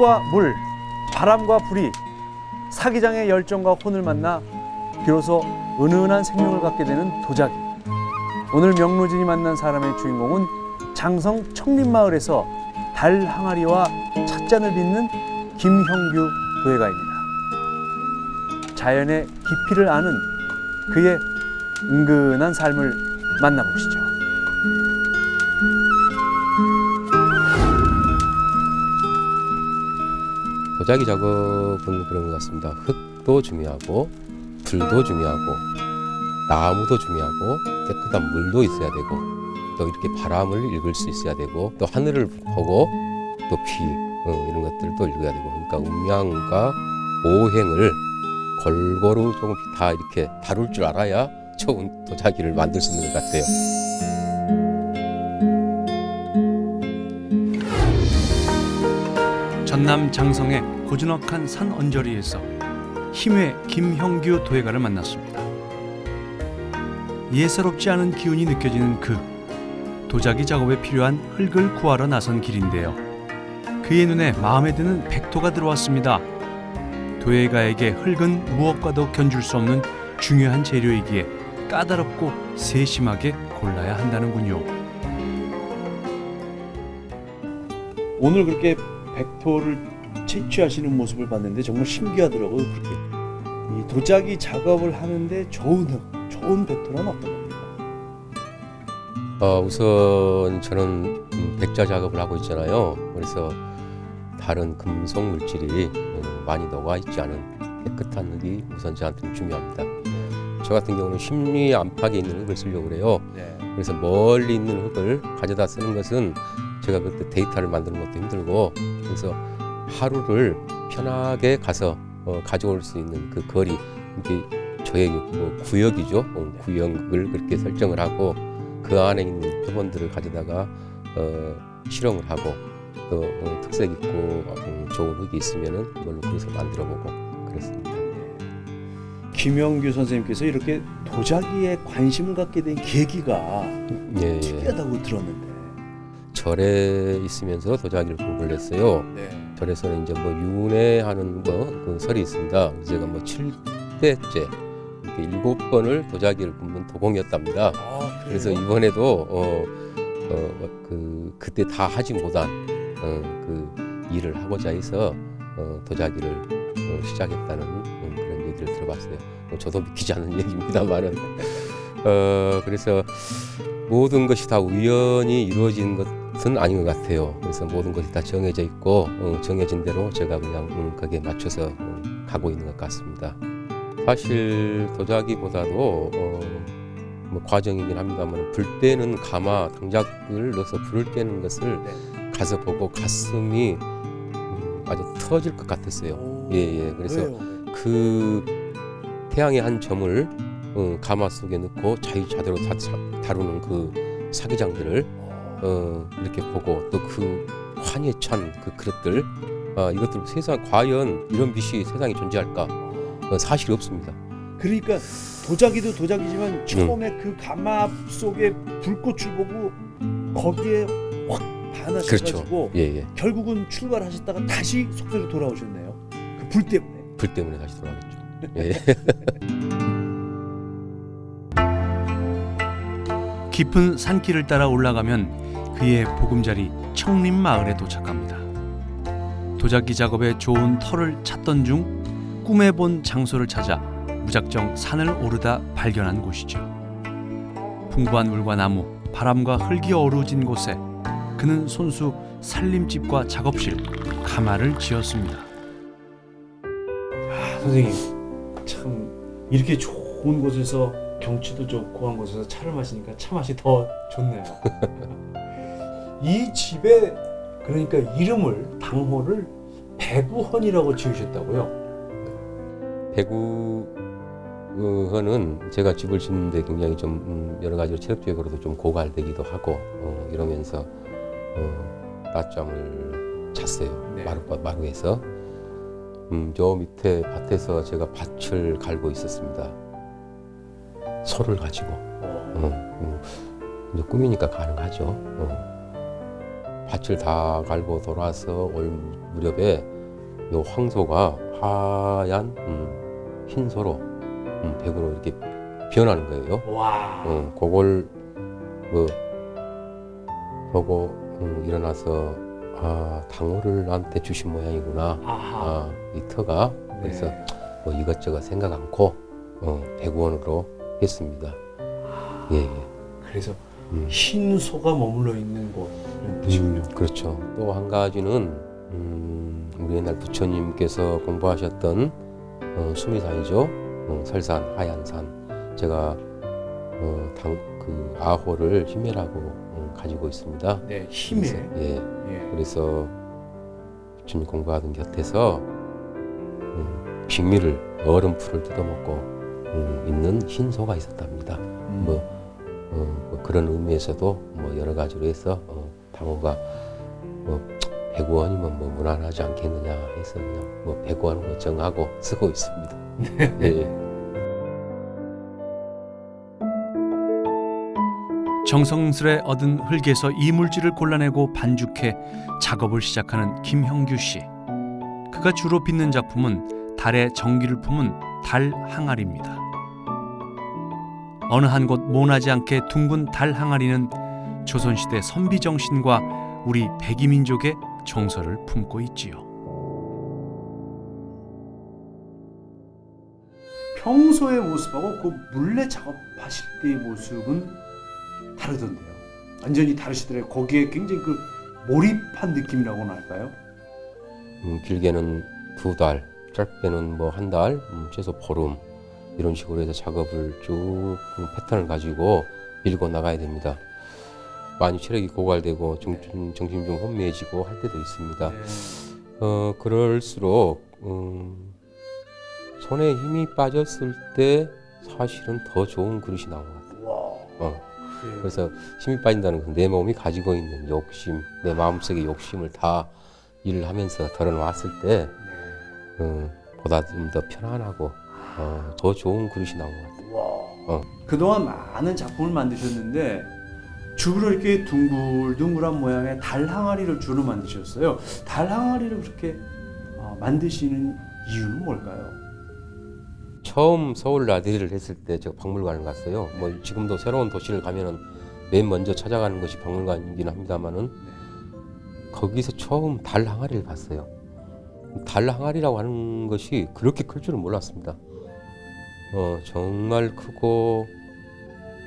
흙과 물, 바람과 불이 사기장의 열정과 혼을 만나 비로소 은은한 생명을 갖게 되는 도자기. 오늘 명로진이 만난 사람의 주인공은 장성 청림마을에서 달 항아리와 찻잔을 빚는 김형규 도예가입니다. 자연의 깊이를 아는 그의 은근한 삶을 만나보시죠. 도자기 작업은 그런 것 같습니다. 흙도 중요하고 불도 중요하고 나무도 중요하고 깨끗한 물도 있어야 되고 또 이렇게 바람을 읽을 수 있어야 되고 또 하늘을 보고 또 비 이런 것들도 읽어야 되고 그러니까 음양과 오행을 골고루 조금 다 이렇게 다룰 줄 알아야 좋은 도자기를 만들 수 있는 것 같아요. 전남 장성의 고즈넉한 산 언저리에서 힘의 김형규 도예가를 만났습니다. 예사롭지 않은 기운이 느껴지는 그 도자기 작업에 필요한 흙을 구하러 나선 길인데요. 그의 눈에 마음에 드는 백토가 들어왔습니다. 도예가에게 흙은 무엇과도 견줄 수 없는 중요한 재료이기에 까다롭고 세심하게 골라야 한다는군요. 오늘 그렇게 백토를 채취하시는 모습을 봤는데 정말 신기하더라고요. 그렇게 이 도자기 작업을 하는데 좋은 흙, 좋은 백토는 어떤 겁니까? 우선 저는 백자 작업을 하고 있잖아요. 그래서 다른 금속 물질이 많이 녹아 있지 않은 깨끗한 흙이 우선 저한테는 중요합니다. 저 같은 경우는 심리 안팎에 있는 흙을 쓰려고 그래요. 네. 그래서 멀리 있는 흙을 가져다 쓰는 것은 제가 그때 데이터를 만드는 것도 힘들고 그래서 하루를 편하게 가서 가져올 수 있는 그 거리 이게 저의 구역이죠. 구역을 그렇게 설정을 하고 그 안에 있는 표본들을 가져다가 실험을 하고 또 특색 있고 좋은 흙이 있으면은 그걸로 그래서 만들어보고 그랬습니다. 김형규 선생님께서 이렇게 도자기에 관심을 갖게 된 계기가 특이하다고 들었는데. 절에 있으면서 도자기를 공부를 했어요. 네. 절에서는 이제 뭐 윤회하는 그 설이 있습니다. 제가 뭐 7대째 이렇게 7번을 도자기를 굽는 도공이었답니다. 그래서 이번에도 그때 다 하지 못한 그 일을 하고자 해서 도자기를 시작했다는 그런 얘기를 들어봤어요. 저도 믿기지 않는 얘기입니다만은 그래서 모든 것이 다 우연히 이루어진 것은 아닌 것 같아요. 그래서 모든 것이 다 정해져 있고 정해진 대로 제가 그냥 거기에 맞춰서 가고 있는 것 같습니다. 사실 도자기보다도 뭐 과정이긴 합니다만 불 때는 가마 당작을 넣어서 불을 때는 것을 가서 보고 가슴이 아주 터질 것 같았어요. 그래서 그 태양의 한 점을 가마 속에 넣고 자유자재로 다루는 그 사기장들을 이렇게 보고 또 그 환희에 찬 그 그릇들 이것들 세상 과연 이런 빛이 세상에 존재할까? 사실이 없습니다. 그러니까 도자기도 도자기지만 처음에 그 가마 속에 불꽃을 보고 거기에 확 반하셔가지고 그렇죠. 결국은 출발하셨다가 다시 속세로 돌아오셨네요. 그 불 때문에. 불 때문에 다시 돌아가겠죠. 깊은 산길을 따라 올라가면 그의 보금자리 청림마을에 도착합니다. 도자기 작업에 좋은 터를 찾던 중 꿈에 본 장소를 찾아 무작정 산을 오르다 발견한 곳이죠. 풍부한 물과 나무, 바람과 흙이 어우러진 곳에 그는 손수 살림집과 작업실, 가마를 지었습니다. 선생님, 참 이렇게 좋은 곳에서 경치도 좋고 한 곳에서 차를 마시니까 차 맛이 더 좋네요. 이 집에 그러니까 이름을 당호를 배구헌이라고 지으셨다고요? 배구헌은 제가 집을 짓는데 굉장히 좀 여러 가지로 체력적으로도 좀 고갈되기도 하고 이러면서 낮잠을 잤어요. 네. 마루에서 저 밑에 밭에서 제가 밭을 갈고 있었습니다. 소를 가지고 이제 꿈이니까 가능하죠. 밭을 다 갈고 돌아서 올 무렵에 요 황소가 하얀 흰소로 백으로 이렇게 변하는 거예요. 와. 그걸 보고 일어나서 당호를 나한테 주신 모양이구나. 아하. 이 터가 그래서 네. 뭐 이것저것 생각 않고 백원으로 했습니다. 예. 그래서 음. 흰 소가 머물러 있는 곳 이런 뜻이군요. 그렇죠. 또 한 가지는 우리 옛날 부처님께서 공부하셨던 수미산이죠. 설산, 하얀산. 제가 그 아호를 히메라고 가지고 있습니다. 네, 힘에. 그래서, 예. 예. 그래서 부처님 공부하던 곁에서 빅미를 얼음풀을 뜯어먹고 있는 흰 소가 있었답니다. 뭐 그런 의미에서도 뭐 여러 가지로 해서 당호가 뭐 100원이면 뭐 무난하지 않겠느냐 해서 그냥 뭐 100원으로 정하고 쓰고 있습니다. 네. 예. 정성스레 얻은 흙에서 이물질을 골라내고 반죽해 작업을 시작하는 김형규 씨. 그가 주로 빚는 작품은 달에 전기를 품은 달 항아리입니다. 어느 한 곳 모나지 않게 둥근 달 항아리는 조선시대 선비 정신과 우리 백이민족의 정서를 품고 있지요. 평소의 모습하고 그 물레 작업하실 때의 모습은 다르던데요. 완전히 다르시더라고요. 거기에 굉장히 그 몰입한 느낌이라고나 할까요? 길게는 2달, 짧게는 뭐 1달, 최소 보름 이런 식으로 해서 작업을 쭉 패턴을 가지고 밀고 나가야 됩니다. 많이 체력이 고갈되고 정신이 좀 혼미해지고 할 때도 있습니다. 네. 그럴수록 손에 힘이 빠졌을 때 사실은 더 좋은 그릇이 나온 것 같아요. 와. 그래서 힘이 빠진다는 건 내 몸이 가지고 있는 욕심, 내 마음속의 욕심을 다 일을 하면서 덜어놨을 때 보다 좀 더 편안하고 더 좋은 그릇이 나온 것 같아요. 와. 그동안 많은 작품을 만드셨는데 주로 이렇게 둥글둥글한 모양의 달 항아리를 주로 만드셨어요. 달 항아리를 그렇게 만드시는 이유는 뭘까요? 처음 서울 나들이를 했을 때 제가 박물관을 갔어요. 뭐 지금도 새로운 도시를 가면은 맨 먼저 찾아가는 것이 박물관이긴 합니다만은 거기서 처음 달 항아리를 봤어요. 달 항아리라고 하는 것이 그렇게 클 줄은 몰랐습니다. 정말 크고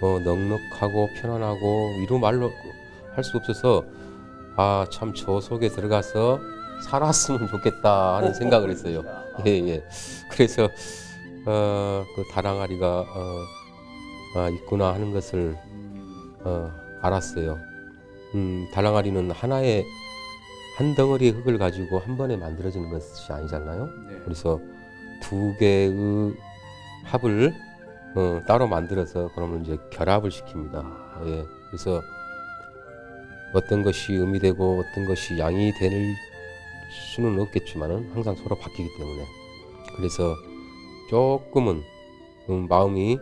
넉넉하고 편안하고 이루 말로 할 수 없어서 참 저 속에 들어가서 살았으면 좋겠다 하는 생각을 했어요. 예. 그래서 그 달항아리가 있구나 하는 것을 알았어요. 달항아리는 하나의 한 덩어리의 흙을 가지고 한 번에 만들어지는 것이 아니잖아요. 네. 그래서 2개의 합을 따로 만들어서 그러면 이제 결합을 시킵니다. 예. 그래서 어떤 것이 음이 되고 어떤 것이 양이 될 수는 없겠지만은 항상 서로 바뀌기 때문에 그래서 조금은 마음이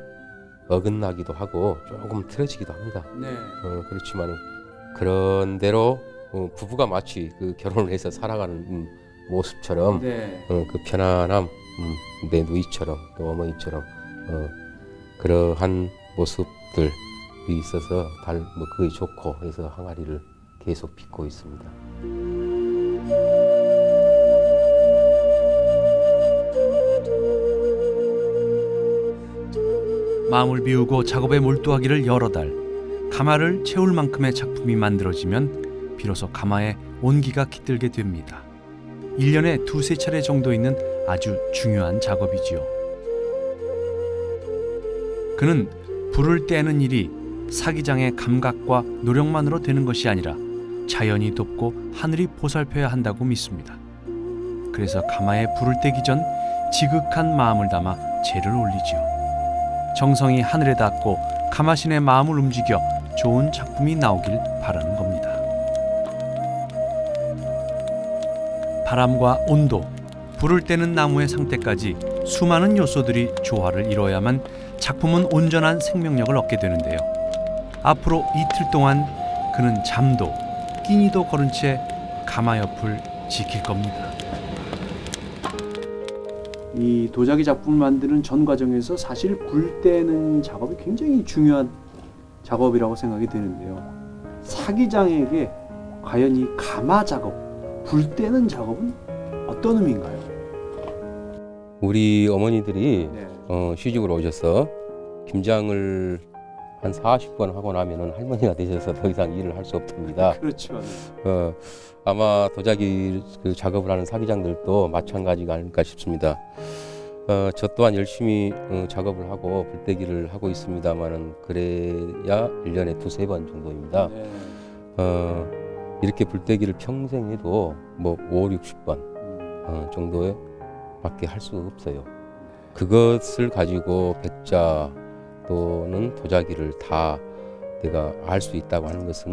어긋나기도 하고 조금 틀어지기도 합니다. 네. 그렇지만은 그런 대로 부부가 마치 그 결혼을 해서 살아가는 모습처럼 네. 그 편안함, 내 누이처럼 또 어머니처럼 그러한 모습들이 있어서 뭐 그게 좋고 해서 항아리를 계속 빚고 있습니다. 마음을 비우고 작업에 몰두하기를 여러 달, 가마를 채울 만큼의 작품이 만들어지면 비로소 가마에 온기가 깃들게 됩니다. 1년에 2-3차례 정도 있는 아주 중요한 작업이지요. 그는 불을 떼는 일이 사기장의 감각과 노력만으로 되는 것이 아니라 자연이 돕고 하늘이 보살펴야 한다고 믿습니다. 그래서 가마에 불을 떼기 전 지극한 마음을 담아 재를 올리지요. 정성이 하늘에 닿고 가마신의 마음을 움직여 좋은 작품이 나오길 바라는 겁니다. 바람과 온도, 불을 떼는 나무의 상태까지 수많은 요소들이 조화를 이뤄야만 작품은 온전한 생명력을 얻게 되는데요. 앞으로 이틀 동안 그는 잠도 끼니도 거른 채 가마 옆을 지킬 겁니다. 이 도자기 작품을 만드는 전 과정에서 사실 불 떼는 작업이 굉장히 중요한 작업이라고 생각이 되는데요. 사기장에게 과연 이 가마 작업, 불 떼는 작업은 어떤 의미인가요? 우리 어머니들이 네. 시집으로 오셔서 김장을 한 40번 하고 나면은 할머니가 되셔서 더 이상 일을 할 수 없답니다. 그렇죠. 아마 도자기 그 작업을 하는 사기장들도 마찬가지가 아닐까 싶습니다. 저 또한 열심히 작업을 하고 불떼기를 하고 있습니다만은 그래야 1년에 2-3번 정도입니다. 네. 이렇게 불떼기를 평생 해도 뭐 50-60번 정도에 밖에 할 수 없어요. 그것을 가지고 백자 또는 도자기를 다 내가 알 수 있다고 하는 것은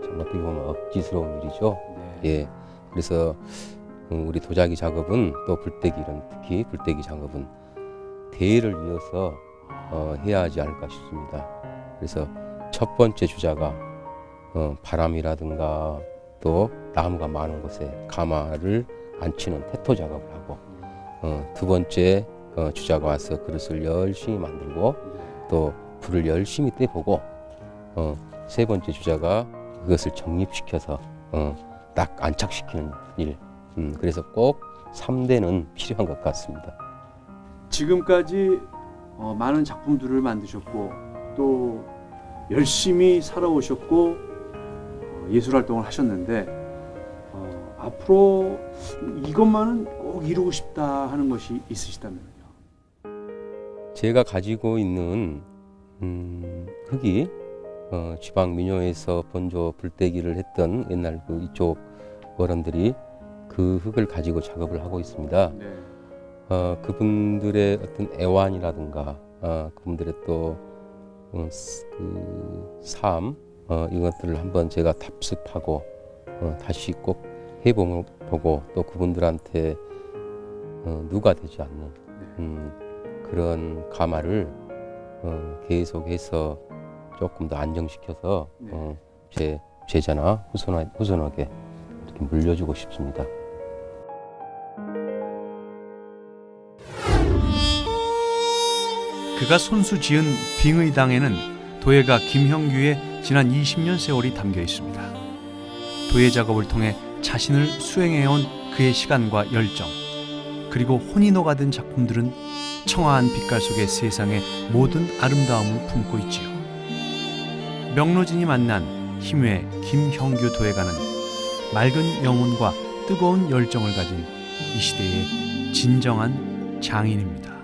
참 어떻게 보면 억지스러운 일이죠. 네. 예, 그래서 우리 도자기 작업은 또 불떼기는 특히 불떼기 작업은 대의를 이어서 해야 하지 않을까 싶습니다. 그래서 첫 번째 주자가 바람이라든가 또 나무가 많은 곳에 가마를 앉히는 태토 작업을 하고 두 번째 주자가 와서 그릇을 열심히 만들고 또 불을 열심히 떼보고 세 번째 주자가 그것을 정립시켜서 딱 안착시키는 일. 그래서 꼭 3대는 필요한 것 같습니다. 지금까지 많은 작품들을 만드셨고 또 열심히 살아오셨고 예술 활동을 하셨는데 앞으로 이것만은 꼭 이루고 싶다 하는 것이 있으시다면요? 제가 가지고 있는 흙이 지방 민요에서 본조 불떼기를 했던 옛날 그 이쪽 어른들이 그 흙을 가지고 작업을 하고 있습니다. 네. 그분들의 어떤 애완이라든가 그분들의 또 그 삶 이것들을 한번 제가 답습하고 다시 꼭 해보고 또 그분들한테 누가 되지 않는 그런 가마를 계속해서 조금 더 안정시켜서 네. 제 제자나 후손에게 이렇게 물려주고 싶습니다. 그가 손수 지은 빙의당에는 도예가 김형규의 지난 20년 세월이 담겨 있습니다. 도예 작업을 통해 자신을 수행해온 그의 시간과 열정, 그리고 혼이 녹아든 작품들은 청아한 빛깔 속의 세상의 모든 아름다움을 품고 있지요. 명로진이 만난 힘외 김형규 도예가는 맑은 영혼과 뜨거운 열정을 가진 이 시대의 진정한 장인입니다.